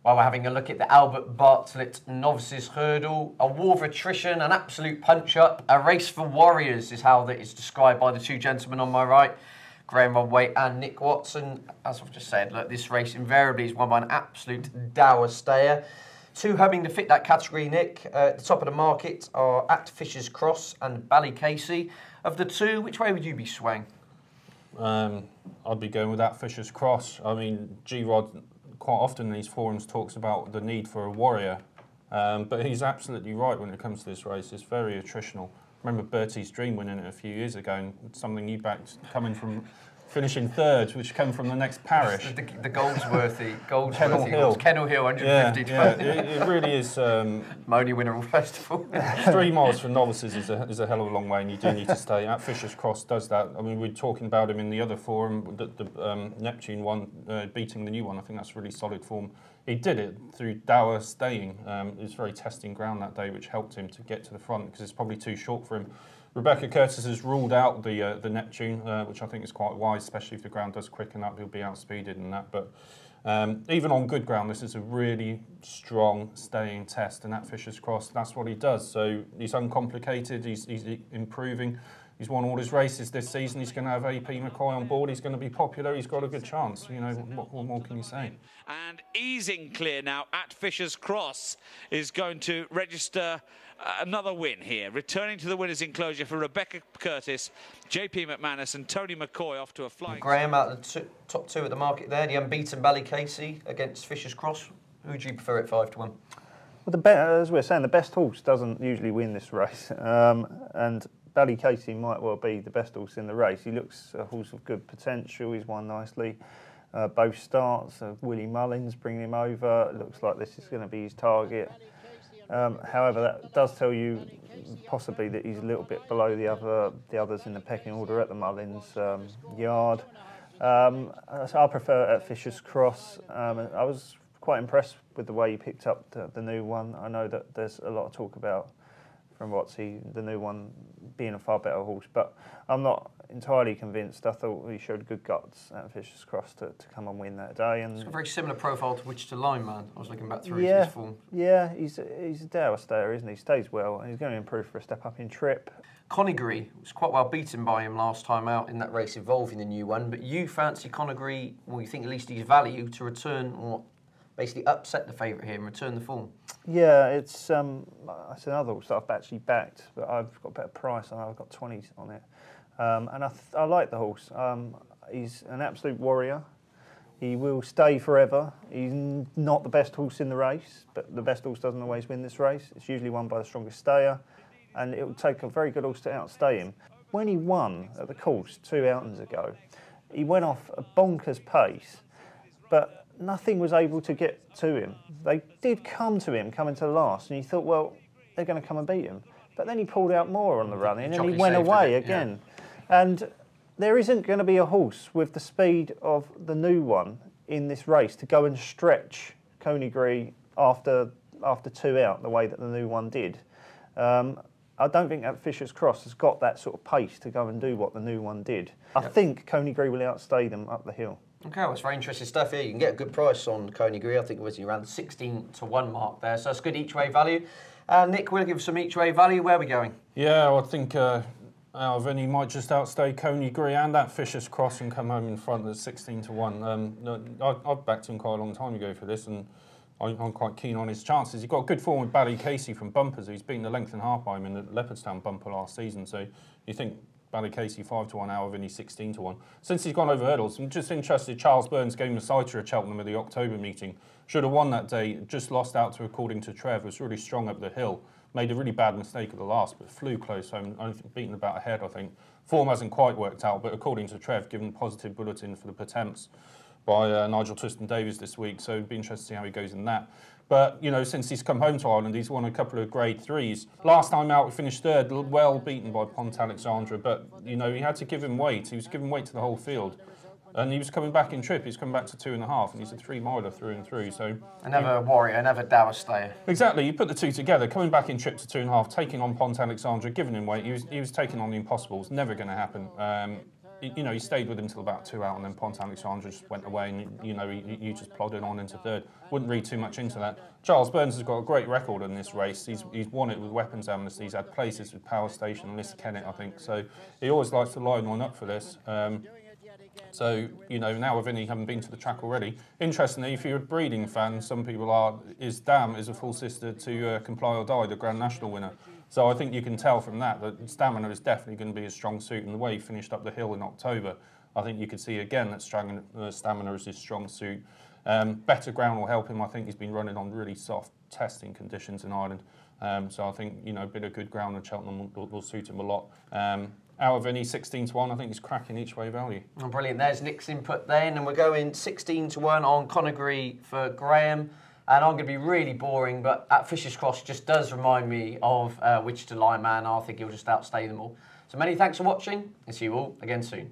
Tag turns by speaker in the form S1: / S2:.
S1: While we're having a look at the Albert Bartlett Novices Hurdle, a war of attrition, an absolute punch-up, a race for warriors is how that is described by the two gentlemen on my right, Graham Rodway and Nick Watson. As I've just said, look, this race invariably is won by an absolute dour stayer. Two hoping to fit that category, Nick. At the top of the market are At Fisher's Cross and Ballycasey. Of the two, which way would you be swaying?
S2: I'd be going with At Fisher's Cross. I mean, G-Rod quite often in these forums talks about the need for a warrior, but he's absolutely right when it comes to this race. It's very attritional. I remember Bertie's Dream winning it a few years ago, and something you backed coming from finishing third, which came from the next parish.
S1: The Goldsworthy
S2: Kennel Hill.
S1: Kennel Hill, 150.
S2: Yeah, it really is.
S1: Only winner all festival.
S2: 3 miles for novices is a hell of a long way, and you do need to stay. At Fisher's Cross does that. I mean, we were talking about him in the other forum, the Neptune one, beating the new one. I think that's really solid form. He did it through dour staying. It was very testing ground that day, which helped him to get to the front because it's probably too short for him. Rebecca Curtis has ruled out the Neptune, which I think is quite wise, especially if the ground does quicken up, he'll be outspeeded in that. But even on good ground, this is a really strong staying test, and At Fisher's Cross, that's what he does. So he's uncomplicated, he's improving. He's won all his races this season. He's going to have AP McCoy on board. He's going to be popular. He's got a good chance. You know, what more can you say?
S3: And easing clear now. At Fisher's Cross is going to register another win here. Returning to the winners' enclosure for Rebecca Curtis, JP McManus and Tony McCoy off to a flying...
S1: Graham out of the top two at the market there. The unbeaten Ballycasey against Fisher's Cross. Who would you prefer at 5 to 1?
S4: Well, as we're saying, the best horse doesn't usually win this race. And Ballycasey might well be the best horse in the race. He looks a horse of good potential. He's won nicely both starts. Willie Mullins bringing him over. It looks like this is going to be his target. However, that does tell you possibly that he's a little bit below the others in the pecking order at the Mullins yard. I prefer At Fisher's Cross. I was quite impressed with the way he picked up the new one. I know that there's a lot of talk about from Rotsey, the new one being a far better horse, but I'm not entirely convinced. I thought he showed good guts at Fisher's Cross to come and win that day. And
S1: it's got a very similar profile to Wichita Lineman. I was looking back through his form.
S4: Yeah, he's a dour stayer, isn't he? He stays well, and he's going to improve for a step up in trip.
S1: Coneygree was quite well beaten by him last time out in that race involving the new one, but you fancy Coneygree, well, you think at least he's value to return or basically upset the favourite here and return the form.
S4: Yeah, it's another horse that I've actually backed, but I've got a better price and I've got 20s on it. And I like the horse. He's an absolute warrior. He will stay forever. He's not the best horse in the race, but the best horse doesn't always win this race. It's usually won by the strongest stayer, and it will take a very good horse to outstay him. When he won at the course 2 outings ago, he went off a bonkers pace, but nothing was able to get to him. They did come to him coming to the last, and you thought, well, they're going to come and beat him. But then he pulled out more on the run, and then he went away again. Yeah. And there isn't going to be a horse with the speed of the new one in this race to go and stretch Coneygree after 2 out the way that the new one did. I don't think that Fisher's Cross has got that sort of pace to go and do what the new one did. I think Coneygree will outstay them up the hill.
S1: Okay, well, it's very interesting stuff here. You can get a good price on Coneygree. I think it was around 16 to 1 mark there, so it's good each way value. Nick, we'll give some each way value. Where are we going?
S2: Yeah, well, I think out of any, might just outstay Coneygree and At Fisher's Cross and come home in front at 16 to 1. I've backed him quite a long time ago for this, and I'm quite keen on his chances. He's got good form with Ballycasey from bumpers. He's beaten the length and half by him in the Leopardstown bumper last season, so you think Ballycasey 5 to 1 out of any 16 to 1. Since he's gone over hurdles, I'm just interested. Charles Burns gave him a sighter at Cheltenham at the October meeting. Should have won that day, just lost out to According to Trev, was really strong up the hill. Made a really bad mistake at the last, but flew close home, only beaten about a head, I think. Form hasn't quite worked out, but According to Trev, given a positive bulletin for the Pertemps by Nigel Twiston-Davies this week, so it'd be interesting to see how he goes in that. But, you know, since he's come home to Ireland, he's won a couple of grade 3s. Last time out, he finished third, well beaten by Pont Alexandra, but, you know, he had to give him weight. He was giving weight to the whole field. And he was coming back in trip. He's coming back to 2.5, and he's a 3-miler through and through. So
S1: another warrior, another dour stayer.
S2: Exactly. You put the two together, coming back in trip to 2.5, taking on Pont Alexandra, giving him weight. He was taking on the impossible. It's never going to happen. you know, he stayed with him till about 2 out, and then Pont Alexandre just went away, and you know, he just plodded on into third. Wouldn't read too much into that. Charles Burns has got a great record in this race. He's won it with weapons amnesty. He's had places with Power Station and Liz Kennett, I think. So he always likes to line one up for this. So, you know, now with any having been to the track already. Interestingly, if you're a breeding fan, some people are, Dam is a full sister to Comply or Die, the Grand National winner. So I think you can tell from that Stamina is definitely going to be a strong suit, and the way he finished up the hill in October, I think you could see again that Stamina is his strong suit. Better ground will help him. I think he's been running on really soft testing conditions in Ireland. So I think, you know, a bit of good ground at Cheltenham will suit him a lot. Out of any 16 to 1, I think he's cracking each way value.
S1: Oh, brilliant. There's Nick's input then, and we're going 16 to 1 on Coneygree for Graham. And I'm going to be really boring, but at Fisher's Cross just does remind me of Wichita Lion Man. I think he'll just outstay them all. So many thanks for watching, and see you all again soon.